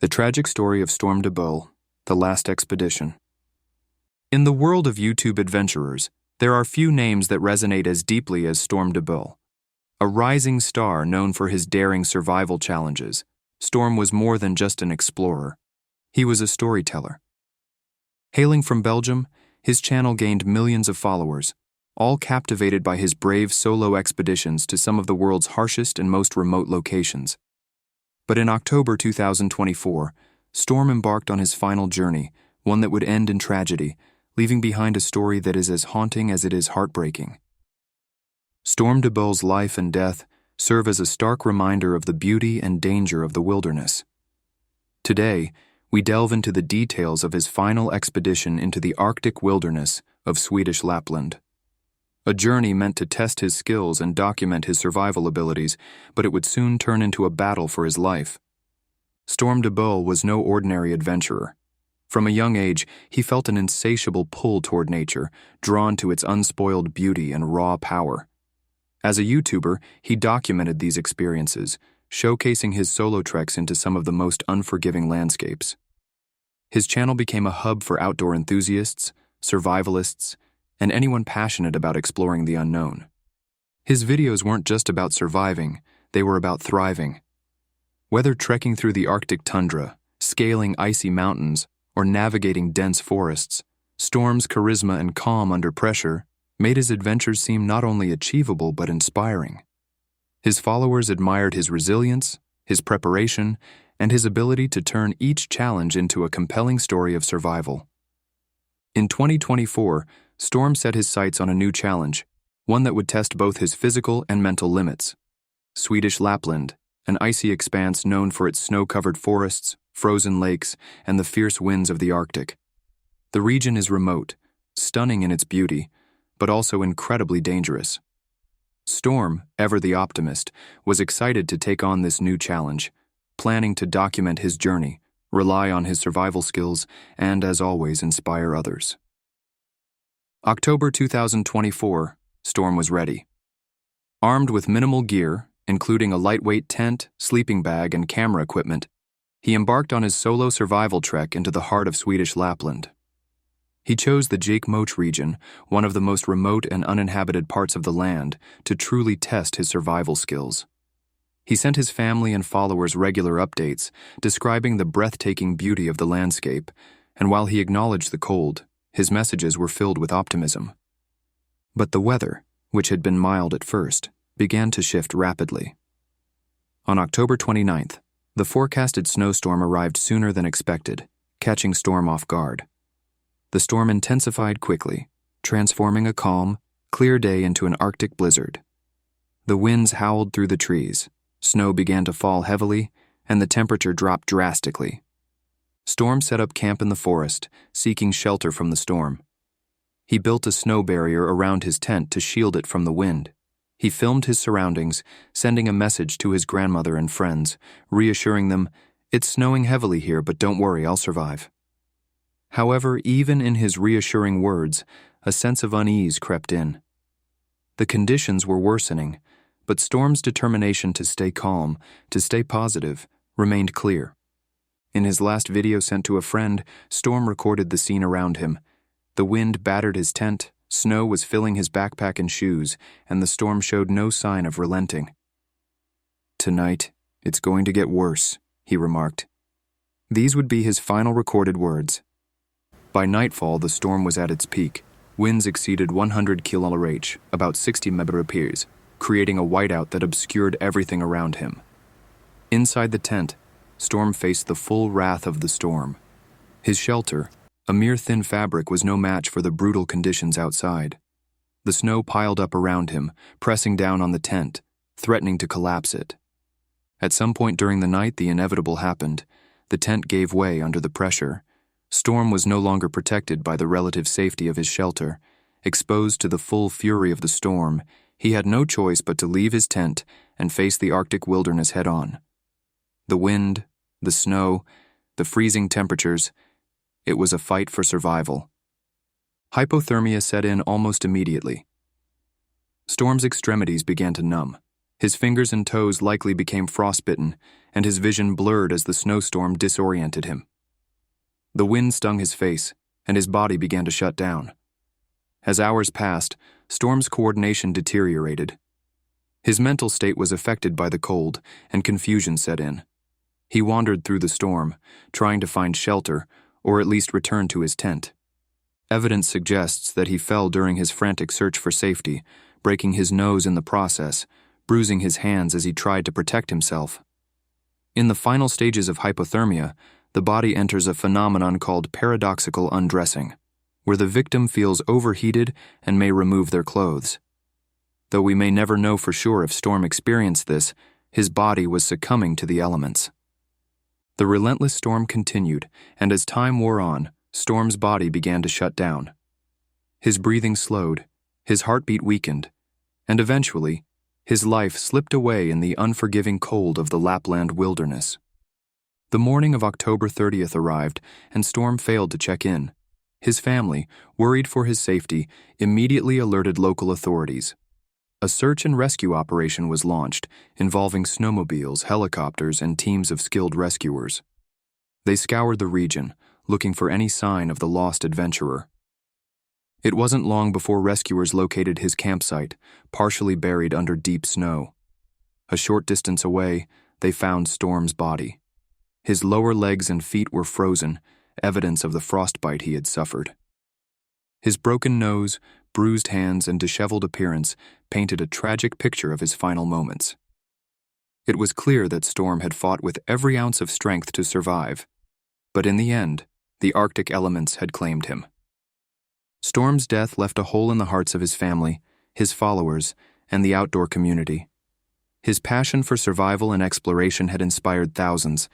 The tragic story of Storm De Beul, the last expedition. In the world of YouTube adventurers, there are few names that resonate as deeply as Storm De Beul. A rising star known for his daring survival challenges, Storm was more than just an explorer. He was a storyteller. Hailing from Belgium, his channel gained millions of followers, all captivated by his brave solo expeditions to some of the world's harshest and most remote locations. But in October 2024, Storm embarked on his final journey, one that would end in tragedy, leaving behind a story that is as haunting as it is heartbreaking. Storm De Beul's life and death serve as a stark reminder of the beauty and danger of the wilderness. Today, we delve into the details of his final expedition into the Arctic wilderness of Swedish Lapland. A journey meant to test his skills and document his survival abilities, but it would soon turn into a battle for his life. Storm De Beul was no ordinary adventurer. From a young age, he felt an insatiable pull toward nature, drawn to its unspoiled beauty and raw power. As a YouTuber, he documented these experiences, showcasing his solo treks into some of the most unforgiving landscapes. His channel became a hub for outdoor enthusiasts, survivalists, and anyone passionate about exploring the unknown. His videos weren't just about surviving, they were about thriving. Whether trekking through the Arctic tundra, scaling icy mountains, or navigating dense forests, Storm's charisma and calm under pressure made his adventures seem not only achievable but inspiring. His followers admired his resilience, his preparation, and his ability to turn each challenge into a compelling story of survival. In 2024, Storm set his sights on a new challenge, one that would test both his physical and mental limits. Swedish Lapland, an icy expanse known for its snow-covered forests, frozen lakes, and the fierce winds of the Arctic. The region is remote, stunning in its beauty, but also incredibly dangerous. Storm, ever the optimist, was excited to take on this new challenge, planning to document his journey, rely on his survival skills, and, as always, inspire others. October 2024, Storm was ready. Armed with minimal gear, including a lightweight tent, sleeping bag, and camera equipment, he embarked on his solo survival trek into the heart of Swedish Lapland. He chose the Tragically region, one of the most remote and uninhabited parts of the land, to truly test his survival skills. He sent his family and followers regular updates, describing the breathtaking beauty of the landscape, and while he acknowledged the cold, his messages were filled with optimism. But the weather, which had been mild at first, began to shift rapidly. On October 29th, the forecasted snowstorm arrived sooner than expected, catching Storm off guard. The storm intensified quickly, transforming a calm, clear day into an Arctic blizzard. The winds howled through the trees, snow began to fall heavily, and the temperature dropped drastically. Storm set up camp in the forest, seeking shelter from the storm. He built a snow barrier around his tent to shield it from the wind. He filmed his surroundings, sending a message to his grandmother and friends, reassuring them, "It's snowing heavily here, but don't worry, I'll survive." However, even in his reassuring words, a sense of unease crept in. The conditions were worsening, but Storm's determination to stay calm, to stay positive, remained clear. In his last video sent to a friend, Storm recorded the scene around him. The wind battered his tent, snow was filling his backpack and shoes, and the storm showed no sign of relenting. "Tonight, it's going to get worse," he remarked. These would be his final recorded words. By nightfall, the storm was at its peak. Winds exceeded 100 km/h, about 60 mph, creating a whiteout that obscured everything around him. Inside the tent, Storm faced the full wrath of the storm. His shelter, a mere thin fabric, was no match for the brutal conditions outside. The snow piled up around him, pressing down on the tent, threatening to collapse it. At some point during the night, the inevitable happened. The tent gave way under the pressure. Storm was no longer protected by the relative safety of his shelter. Exposed to the full fury of the storm, he had no choice but to leave his tent and face the Arctic wilderness head-on. The wind, the snow, the freezing temperatures, it was a fight for survival. Hypothermia set in almost immediately. Storm's extremities began to numb. His fingers and toes likely became frostbitten, and his vision blurred as the snowstorm disoriented him. The wind stung his face, and his body began to shut down. As hours passed, Storm's coordination deteriorated. His mental state was affected by the cold, and confusion set in. He wandered through the storm, trying to find shelter, or at least return to his tent. Evidence suggests that he fell during his frantic search for safety, breaking his nose in the process, bruising his hands as he tried to protect himself. In the final stages of hypothermia, the body enters a phenomenon called paradoxical undressing, where the victim feels overheated and may remove their clothes. Though we may never know for sure if Storm experienced this, his body was succumbing to the elements. The relentless storm continued, and as time wore on, Storm's body began to shut down. His breathing slowed, his heartbeat weakened, and eventually, his life slipped away in the unforgiving cold of the Lapland wilderness. The morning of October 30th arrived, and Storm failed to check in. His family, worried for his safety, immediately alerted local authorities. A search and rescue operation was launched, involving snowmobiles, helicopters, and teams of skilled rescuers. They scoured the region, looking for any sign of the lost adventurer. It wasn't long before rescuers located his campsite, partially buried under deep snow. A short distance away, they found Storm's body. His lower legs and feet were frozen, evidence of the frostbite he had suffered. His broken nose, bruised hands, and disheveled appearance painted a tragic picture of his final moments. It was clear that Storm had fought with every ounce of strength to survive, but in the end, the Arctic elements had claimed him. Storm's death left a hole in the hearts of his family, his followers, and the outdoor community. His passion for survival and exploration had inspired thousands,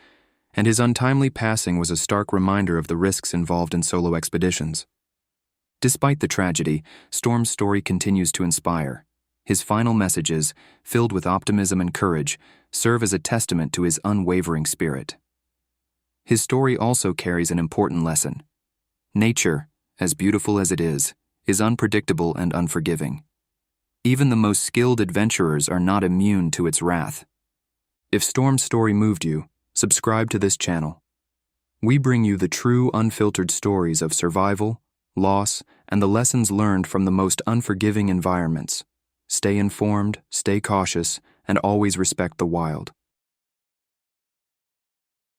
and his untimely passing was a stark reminder of the risks involved in solo expeditions. Despite the tragedy, Storm's story continues to inspire. His final messages, filled with optimism and courage, serve as a testament to his unwavering spirit. His story also carries an important lesson. Nature, as beautiful as it is unpredictable and unforgiving. Even the most skilled adventurers are not immune to its wrath. If Storm's story moved you, subscribe to this channel. We bring you the true, unfiltered stories of survival, loss, and the lessons learned from the most unforgiving environments. Stay informed, stay cautious, and always respect the wild.